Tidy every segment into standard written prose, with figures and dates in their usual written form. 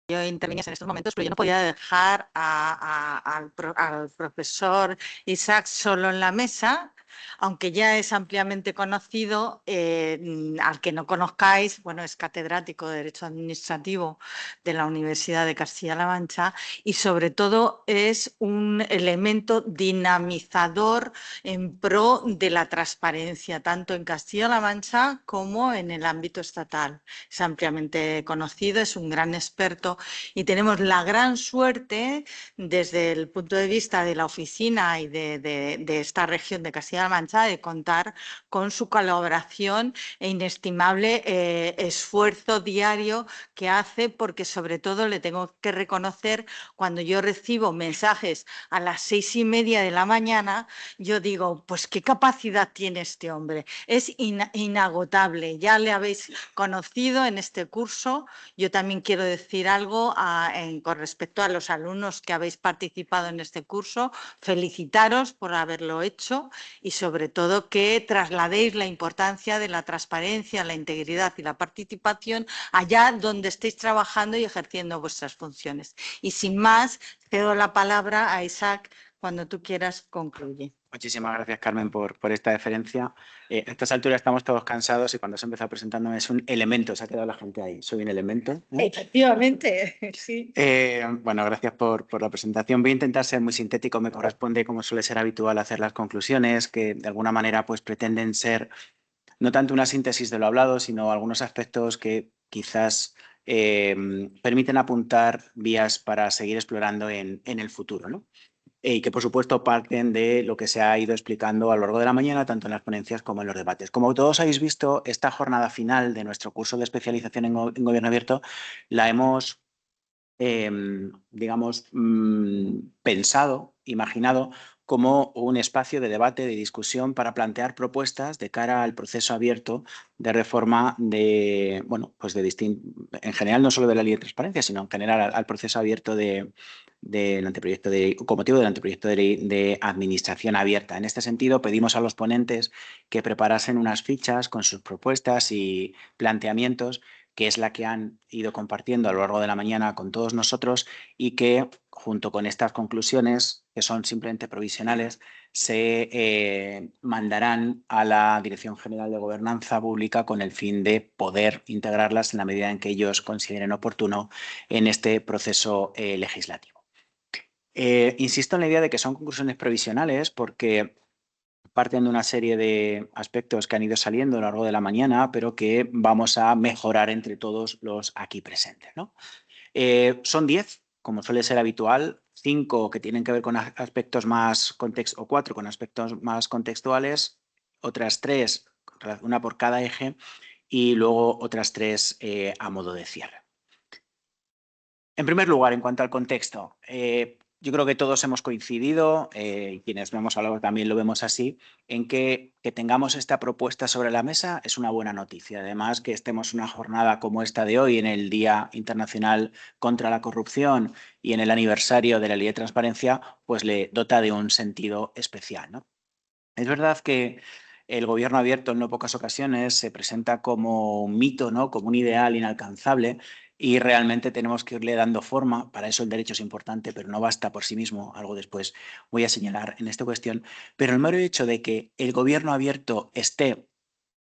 yo interviniese en estos momentos, pero yo no podía dejar al profesor Isaac solo en la mesa, aunque ya es ampliamente conocido. Al que no conozcáis, bueno, es catedrático de Derecho Administrativo de la Universidad de Castilla-La Mancha y sobre todo es un elemento dinamizador en pro de la transparencia, tanto en Castilla-La Mancha como en el ámbito estatal. Es ampliamente conocido, es un gran experto y tenemos la gran suerte, desde el punto de vista de la oficina y de esta región de Castilla-La Mancha, de contar con su colaboración e inestimable esfuerzo diario que hace, porque sobre todo le tengo que reconocer, cuando yo recibo mensajes a las 6:30 de la mañana, yo digo, pues qué capacidad tiene este hombre, es inagotable. Ya le habéis conocido en este curso. Yo también quiero decir algo con respecto a los alumnos que habéis participado en este curso. Felicitaros por haberlo hecho y sobre todo que trasladéis la importancia de la transparencia, la integridad y la participación allá donde estéis trabajando y ejerciendo vuestras funciones. Y sin más, cedo la palabra a Isaac. Cuando tú quieras, concluye. Muchísimas gracias, Carmen, por esta deferencia. A estas alturas estamos todos cansados y cuando se empezó presentándome es un elemento, se ha quedado la gente ahí. Soy un elemento. Efectivamente, sí. Bueno, gracias por la presentación. Voy a intentar ser muy sintético. Me corresponde, como suele ser habitual, hacer las conclusiones que de alguna manera pues, pretenden ser no tanto una síntesis de lo hablado, sino algunos aspectos que quizás permiten apuntar vías para seguir explorando en el futuro, ¿no? Y que, por supuesto, parten de lo que se ha ido explicando a lo largo de la mañana, tanto en las ponencias como en los debates. Como todos habéis visto, esta jornada final de nuestro curso de especialización en Gobierno Abierto la hemos, digamos, pensado, imaginado como un espacio de debate, de discusión para plantear propuestas de cara al proceso abierto de reforma de, bueno, pues en general no solo de la ley de transparencia, sino en general al proceso abierto del anteproyecto de ley, con motivo del anteproyecto de ley de administración abierta. En este sentido, pedimos a los ponentes que preparasen unas fichas con sus propuestas y planteamientos, que es la que han ido compartiendo a lo largo de la mañana con todos nosotros y que, junto con estas conclusiones, que son simplemente provisionales, se mandarán a la Dirección General de Gobernanza Pública con el fin de poder integrarlas en la medida en que ellos consideren oportuno en este proceso legislativo. Insisto en la idea de que son conclusiones provisionales porque parten de una serie de aspectos que han ido saliendo a lo largo de la mañana, pero que vamos a mejorar entre todos los aquí presentes, ¿no? Son 10, como suele ser habitual, 5 que tienen que ver con aspectos más o 4 con aspectos más contextuales, otras 3, una por cada eje, y luego otras 3 a modo de cierre. En primer lugar, en cuanto al contexto, yo creo que todos hemos coincidido, quienes no hemos hablado también lo vemos así, en que tengamos esta propuesta sobre la mesa es una buena noticia. Además, que estemos en una jornada como esta de hoy, en el Día Internacional contra la Corrupción y en el aniversario de la Ley de Transparencia, pues le dota de un sentido especial, ¿no? Es verdad que el gobierno abierto en no pocas ocasiones se presenta como un mito, ¿no? Como un ideal inalcanzable, y realmente tenemos que irle dando forma. Para eso el derecho es importante, pero no basta por sí mismo. Algo después voy a señalar en esta cuestión. Pero el mero hecho de que el gobierno abierto esté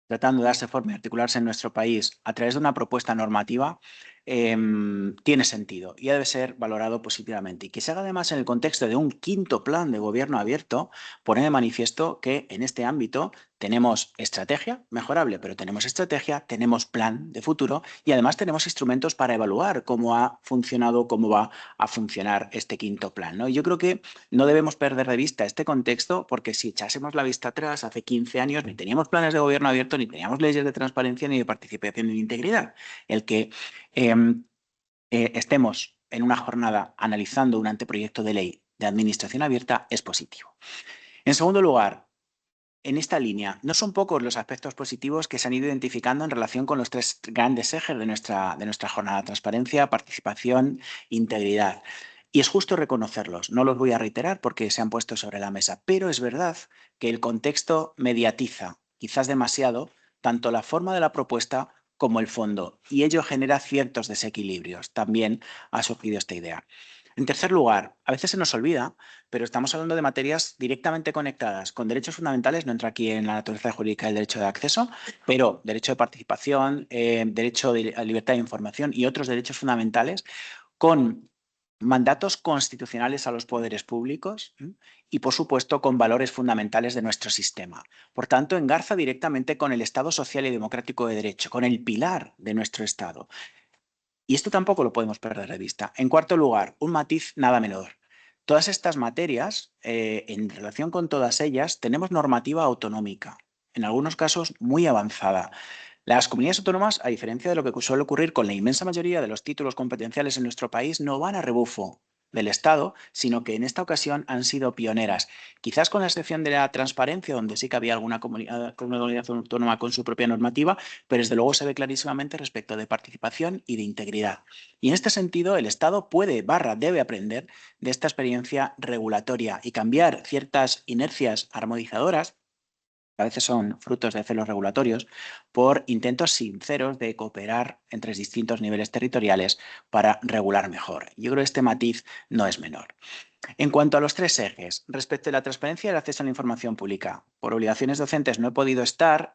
tratando de darse forma y articularse en nuestro país a través de una propuesta normativa, tiene sentido y debe ser valorado positivamente. Y que se haga además en el contexto de un quinto plan de gobierno abierto, pone de manifiesto que en este ámbito tenemos estrategia, mejorable, pero tenemos estrategia, tenemos plan de futuro y además tenemos instrumentos para evaluar cómo ha funcionado, cómo va a funcionar este quinto plan, ¿no? Y yo creo que no debemos perder de vista este contexto, porque si echásemos la vista atrás, hace 15 años ni teníamos planes de gobierno abierto, ni teníamos leyes de transparencia, ni de participación ni de integridad. El que estemos en una jornada analizando un anteproyecto de ley de administración abierta es positivo. En segundo lugar, en esta línea, no son pocos los aspectos positivos que se han ido identificando en relación con los 3 grandes ejes de nuestra jornada: transparencia, participación, integridad. Y es justo reconocerlos. No los voy a reiterar porque se han puesto sobre la mesa, pero es verdad que el contexto mediatiza, quizás demasiado, tanto la forma de la propuesta como el fondo, y ello genera ciertos desequilibrios. También ha surgido esta idea. En tercer lugar, a veces se nos olvida, pero estamos hablando de materias directamente conectadas con derechos fundamentales, no entra aquí en la naturaleza jurídica el derecho de acceso, pero derecho de participación, derecho a libertad de información y otros derechos fundamentales con mandatos constitucionales a los poderes públicos y, por supuesto, con valores fundamentales de nuestro sistema. Por tanto, engarza directamente con el Estado social y democrático de derecho, con el pilar de nuestro Estado. Y esto tampoco lo podemos perder de vista. En cuarto lugar, un matiz nada menor. Todas estas materias, en relación con todas ellas, tenemos normativa autonómica, en algunos casos muy avanzada. Las comunidades autónomas, a diferencia de lo que suele ocurrir con la inmensa mayoría de los títulos competenciales en nuestro país, no van a rebufo del Estado, sino que en esta ocasión han sido pioneras. Quizás con la excepción de la transparencia, donde sí que había alguna comunidad autónoma con su propia normativa, pero desde luego se ve clarísimamente respecto de participación y de integridad. Y en este sentido, el Estado debe aprender de esta experiencia regulatoria y cambiar ciertas inercias armonizadoras, que a veces son frutos de celos regulatorios, por intentos sinceros de cooperar entre distintos niveles territoriales para regular mejor. Yo creo que este matiz no es menor. En cuanto a los tres ejes, respecto a la transparencia y el acceso a la información pública, por obligaciones docentes no he podido estar,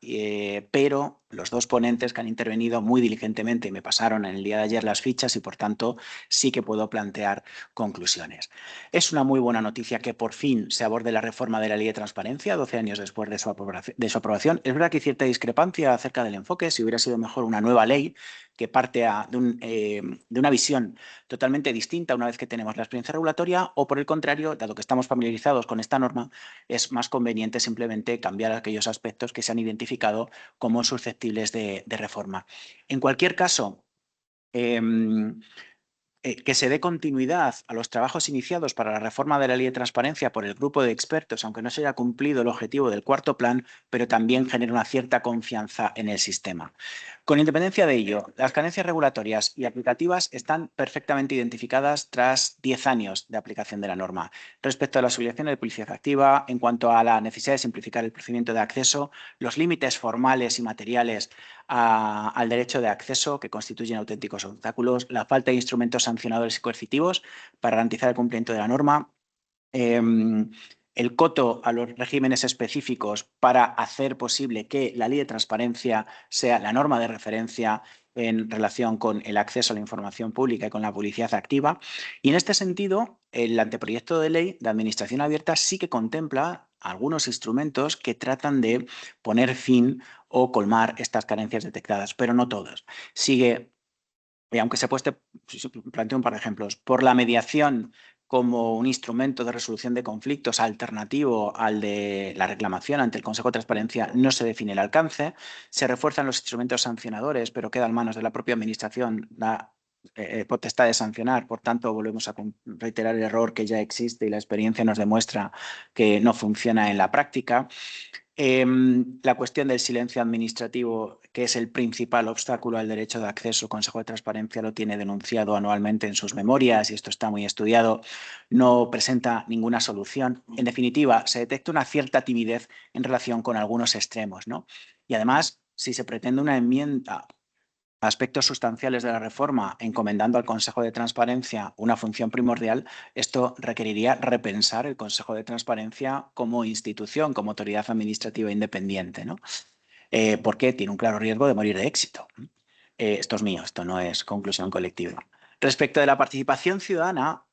pero los dos ponentes que han intervenido muy diligentemente me pasaron en el día de ayer las fichas y, por tanto, sí que puedo plantear conclusiones. Es una muy buena noticia que por fin se aborde la reforma de la Ley de Transparencia, 12 años después de su aprobación. Es verdad que hay cierta discrepancia acerca del enfoque, si hubiera sido mejor una nueva ley que parte de una visión totalmente distinta una vez que tenemos la experiencia regulatoria, o por el contrario, dado que estamos familiarizados con esta norma, es más conveniente simplemente cambiar aquellos aspectos que se han identificado como susceptibles de reforma. En cualquier caso, que se dé continuidad a los trabajos iniciados para la reforma de la Ley de Transparencia por el grupo de expertos, aunque no se haya cumplido el objetivo del cuarto plan, pero también genera una cierta confianza en el sistema. Con independencia de ello, las carencias regulatorias y aplicativas están perfectamente identificadas tras 10 años de aplicación de la norma. Respecto a las obligaciones de publicidad activa, en cuanto a la necesidad de simplificar el procedimiento de acceso, los límites formales y materiales al derecho de acceso, que constituyen auténticos obstáculos, la falta de instrumentos sancionadores y coercitivos para garantizar el cumplimiento de la norma, el coto a los regímenes específicos para hacer posible que la Ley de Transparencia sea la norma de referencia en relación con el acceso a la información pública y con la publicidad activa. Y en este sentido, el anteproyecto de ley de administración abierta sí que contempla algunos instrumentos que tratan de poner fin o colmar estas carencias detectadas, pero no todos. Sigue, aunque se planteo un par de ejemplos, por la mediación como un instrumento de resolución de conflictos alternativo al de la reclamación ante el Consejo de Transparencia, no se define el alcance, se refuerzan los instrumentos sancionadores, pero queda en manos de la propia Administración la potestad de sancionar. Por tanto, volvemos a reiterar el error que ya existe y la experiencia nos demuestra que no funciona en la práctica. La cuestión del silencio administrativo, que es el principal obstáculo al derecho de acceso, el Consejo de Transparencia lo tiene denunciado anualmente en sus memorias y esto está muy estudiado, no presenta ninguna solución. En definitiva, se detecta una cierta timidez en relación con algunos extremos, ¿no? Y además, si se pretende una enmienda a aspectos sustanciales de la reforma, encomendando al Consejo de Transparencia una función primordial, esto requeriría repensar el Consejo de Transparencia como institución, como autoridad administrativa independiente, ¿no? Porque tiene un claro riesgo de morir de éxito. Esto es mío, esto no es conclusión colectiva. Respecto de la participación ciudadana,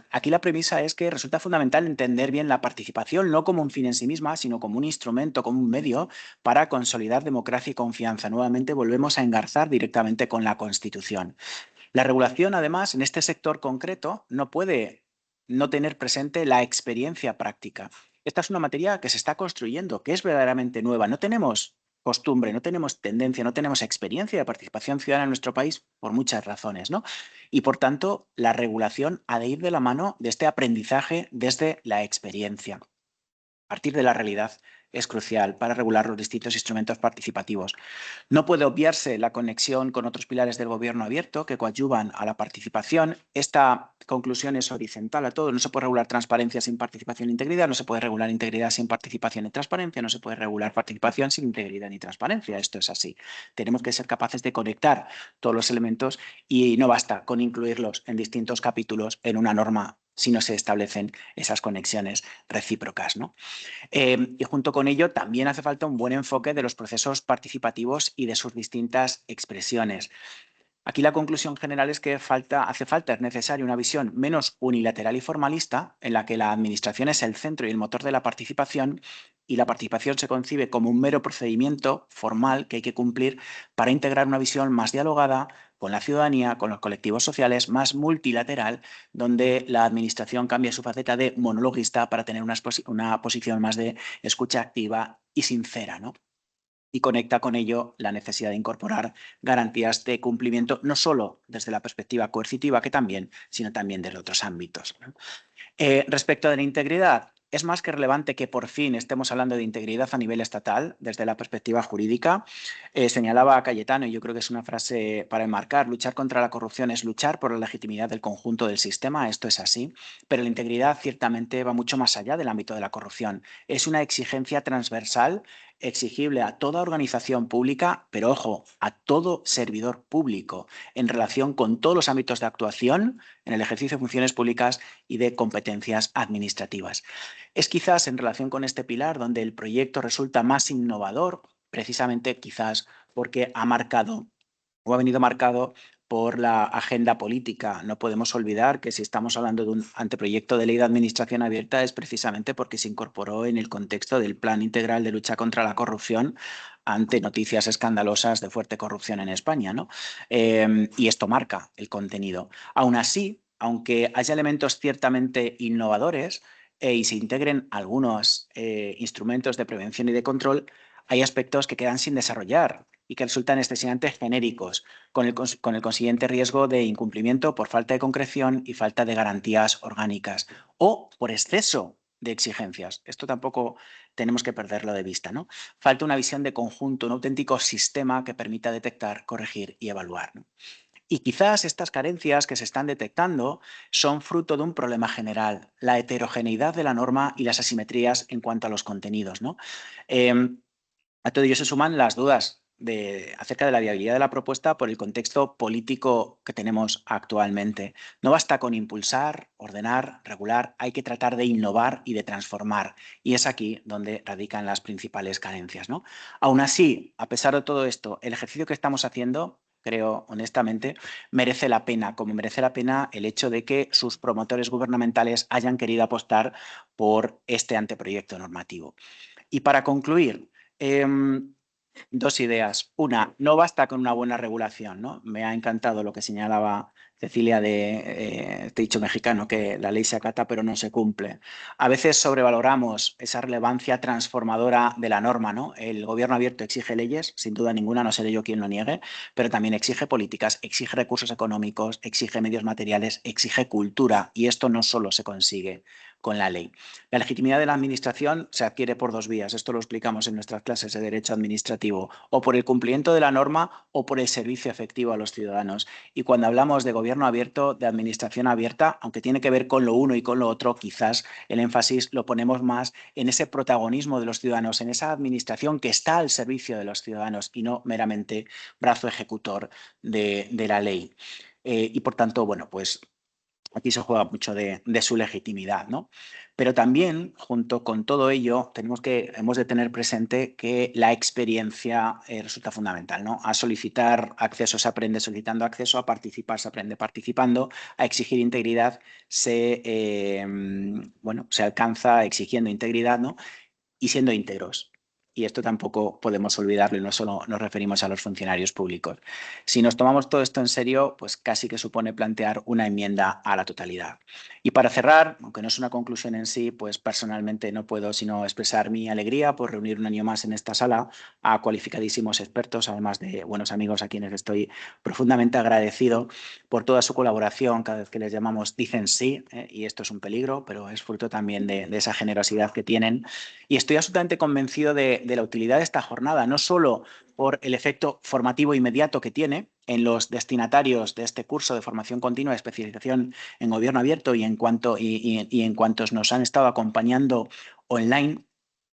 aquí la premisa es que resulta fundamental entender bien la participación no como un fin en sí misma, sino como un instrumento, como un medio para consolidar democracia y confianza. Nuevamente volvemos a engarzar directamente con la Constitución. La regulación, además, en este sector concreto, no puede no tener presente la experiencia práctica. Esta es una materia que se está construyendo, que es verdaderamente nueva. No tenemos costumbre, no tenemos tendencia, no tenemos experiencia de participación ciudadana en nuestro país por muchas razones, ¿no? Y por tanto, la regulación ha de ir de la mano de este aprendizaje desde la experiencia, a partir de la realidad es crucial para regular los distintos instrumentos participativos. No puede obviarse la conexión con otros pilares del gobierno abierto que coadyuvan a la participación. Esta conclusión es horizontal a todo. No se puede regular transparencia sin participación e integridad, no se puede regular integridad sin participación y transparencia, no se puede regular participación sin integridad ni transparencia. Esto es así. Tenemos que ser capaces de conectar todos los elementos y no basta con incluirlos en distintos capítulos en una norma si no se establecen esas conexiones recíprocas, ¿no? Y junto con ello también hace falta un buen enfoque de los procesos participativos y de sus distintas expresiones. Aquí la conclusión general es que es necesaria una visión menos unilateral y formalista, en la que la administración es el centro y el motor de la participación, y la participación se concibe como un mero procedimiento formal que hay que cumplir para integrar una visión más dialogada con la ciudadanía, con los colectivos sociales, más multilateral, donde la administración cambia su faceta de monologuista para tener una posición más de escucha activa y sincera, ¿no? Y conecta con ello la necesidad de incorporar garantías de cumplimiento, no solo desde la perspectiva coercitiva, que también, sino también desde otros ámbitos, ¿no? Respecto de la integridad, es más que relevante que por fin estemos hablando de integridad a nivel estatal desde la perspectiva jurídica. Señalaba Cayetano, y yo creo que es una frase para enmarcar, luchar contra la corrupción es luchar por la legitimidad del conjunto del sistema, esto es así, pero la integridad ciertamente va mucho más allá del ámbito de la corrupción. Es una exigencia transversal exigible a toda organización pública, pero ojo, a todo servidor público en relación con todos los ámbitos de actuación en el ejercicio de funciones públicas y de competencias administrativas. Es quizás en relación con este pilar donde el proyecto resulta más innovador, precisamente quizás porque ha marcado o ha venido marcado por la agenda política. No podemos olvidar que si estamos hablando de un anteproyecto de ley de administración abierta es precisamente porque se incorporó en el contexto del Plan Integral de Lucha contra la Corrupción ante noticias escandalosas de fuerte corrupción en España, ¿no? Y esto marca el contenido. Aún así, aunque haya elementos ciertamente innovadores y se integren algunos instrumentos de prevención y de control, hay aspectos que quedan sin desarrollar y que resultan excesivamente genéricos, con el consiguiente riesgo de incumplimiento por falta de concreción y falta de garantías orgánicas o por exceso de exigencias. Esto tampoco tenemos que perderlo de vista, ¿no? Falta una visión de conjunto, un auténtico sistema que permita detectar, corregir y evaluar, ¿no? Y quizás estas carencias que se están detectando son fruto de un problema general, la heterogeneidad de la norma y las asimetrías en cuanto a los contenidos, ¿no? A todo ello se suman las dudas acerca de la viabilidad de la propuesta por el contexto político que tenemos actualmente. No basta con impulsar, ordenar, regular, hay que tratar de innovar y de transformar. Y es aquí donde radican las principales carencias, ¿no? Aún así, a pesar de todo esto, el ejercicio que estamos haciendo, creo honestamente, merece la pena, como merece la pena el hecho de que sus promotores gubernamentales hayan querido apostar por este anteproyecto normativo. Y para concluir, dos ideas. Una, no basta con una buena regulación, ¿no? Me ha encantado lo que señalaba Cecilia de este dicho mexicano, que la ley se acata pero no se cumple. A veces sobrevaloramos esa relevancia transformadora de la norma, ¿no? El gobierno abierto exige leyes, sin duda ninguna, no seré yo quien lo niegue, pero también exige políticas, exige recursos económicos, exige medios materiales, exige cultura, y esto no solo se consigue con la ley. La legitimidad de la administración se adquiere por dos vías, esto lo explicamos en nuestras clases de Derecho Administrativo, o por el cumplimiento de la norma o por el servicio efectivo a los ciudadanos. Y cuando hablamos de gobierno abierto, de administración abierta, aunque tiene que ver con lo uno y con lo otro, quizás el énfasis lo ponemos más en ese protagonismo de los ciudadanos, en esa administración que está al servicio de los ciudadanos y no meramente brazo ejecutor de la ley. Y por tanto, bueno, pues aquí se juega mucho de su legitimidad, ¿no? Pero también, junto con todo ello, hemos de tener presente que la experiencia resulta fundamental, ¿no? A solicitar acceso se aprende solicitando acceso, a participar se aprende participando, a exigir integridad bueno, se alcanza exigiendo integridad, ¿no? Y siendo íntegros. Y esto tampoco podemos olvidarlo y no solo nos referimos a los funcionarios públicos. Si nos tomamos todo esto en serio, pues casi que supone plantear una enmienda a la totalidad. Y para cerrar, aunque no es una conclusión en sí, pues personalmente no puedo sino expresar mi alegría por reunir un año más en esta sala a cualificadísimos expertos, además de buenos amigos a quienes estoy profundamente agradecido por toda su colaboración. Cada vez que les llamamos dicen sí, y esto es un peligro, pero es fruto también de esa generosidad que tienen. Y estoy absolutamente convencido de la utilidad de esta jornada, no solo por el efecto formativo inmediato que tiene en los destinatarios de este curso de formación continua de especialización en gobierno abierto y en cuantos nos han estado acompañando online,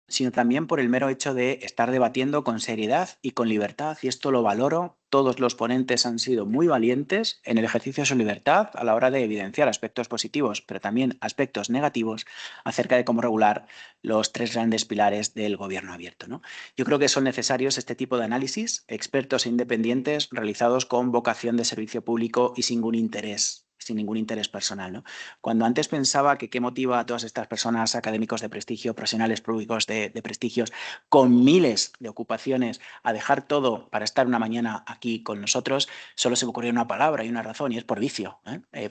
sino también por el mero hecho de estar debatiendo con seriedad y con libertad, y esto lo valoro. Todos los ponentes han sido muy valientes en el ejercicio de su libertad a la hora de evidenciar aspectos positivos, pero también aspectos negativos acerca de cómo regular los tres grandes pilares del gobierno abierto, ¿no? Yo creo que son necesarios este tipo de análisis, expertos e independientes, realizados con vocación de servicio público y sin ningún interés personal, ¿no? Cuando antes pensaba que qué motiva a todas estas personas, académicos de prestigio, profesionales públicos de prestigios, con miles de ocupaciones, a dejar todo para estar una mañana aquí con nosotros, solo se me ocurrió una palabra y una razón, y es por vicio,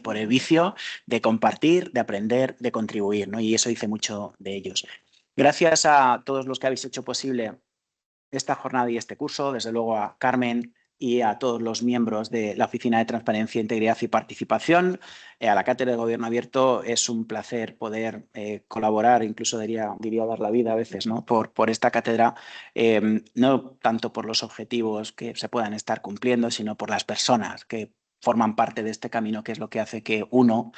por el vicio de compartir, de aprender, de contribuir, ¿no? Y eso dice mucho de ellos. Gracias a todos los que habéis hecho posible esta jornada y este curso, desde luego a Carmen y a todos los miembros de la Oficina de Transparencia, Integridad y Participación, a la Cátedra de Gobierno Abierto. Es un placer poder colaborar, incluso diría dar la vida a veces, ¿no? por esta cátedra, no tanto por los objetivos que se puedan estar cumpliendo, sino por las personas que forman parte de este camino, que es lo que hace que uno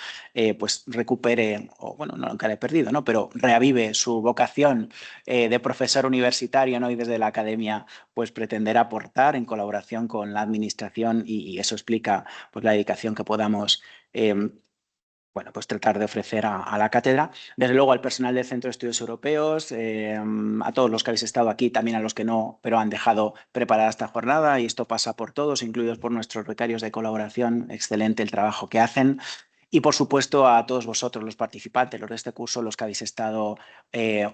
pues recupere, o bueno, no nunca le he perdido, ¿no? Pero reavive su vocación de profesor universitario, ¿no? Y desde la academia pues pretender aportar en colaboración con la administración, y eso explica pues la dedicación que podamos bueno, pues tratar de ofrecer a la cátedra. Desde luego al personal del Centro de Estudios Europeos, a todos los que habéis estado aquí, también a los que no, pero han dejado preparada esta jornada, y esto pasa por todos, incluidos por nuestros becarios de colaboración. Excelente el trabajo que hacen. Y, por supuesto, a todos vosotros, los participantes, los de este curso, los que habéis estado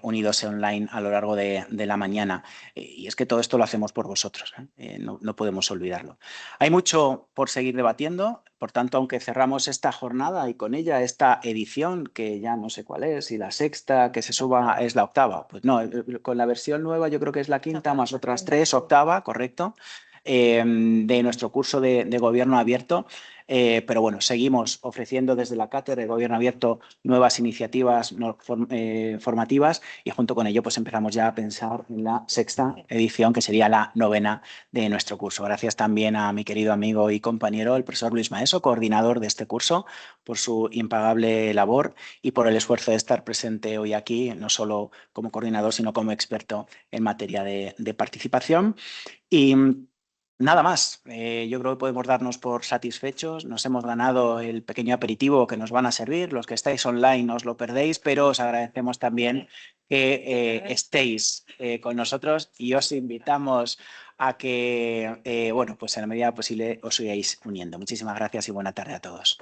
unidos online a lo largo de la mañana. Y es que todo esto lo hacemos por vosotros, no podemos olvidarlo. Hay mucho por seguir debatiendo. Por tanto, aunque cerramos esta jornada y con ella esta edición, que ya no sé cuál es, y la sexta que se suba es la octava. Pues no, con la versión nueva yo creo que es la quinta, más otras tres, octava, correcto, de nuestro curso de gobierno abierto. Pero bueno, seguimos ofreciendo desde la Cátedra de Gobierno Abierto nuevas iniciativas formativas, y junto con ello pues empezamos ya a pensar en la sexta edición, que sería la novena de nuestro curso. Gracias también a mi querido amigo y compañero, el profesor Luis Maeso, coordinador de este curso, por su impagable labor y por el esfuerzo de estar presente hoy aquí, no solo como coordinador, sino como experto en materia de participación. Y nada más, yo creo que podemos darnos por satisfechos. Nos hemos ganado el pequeño aperitivo que nos van a servir. Los que estáis online no os lo perdéis, pero os agradecemos también que estéis con nosotros, y os invitamos a que, bueno, pues en la medida posible os sigáis uniendo. Muchísimas gracias y buena tarde a todos.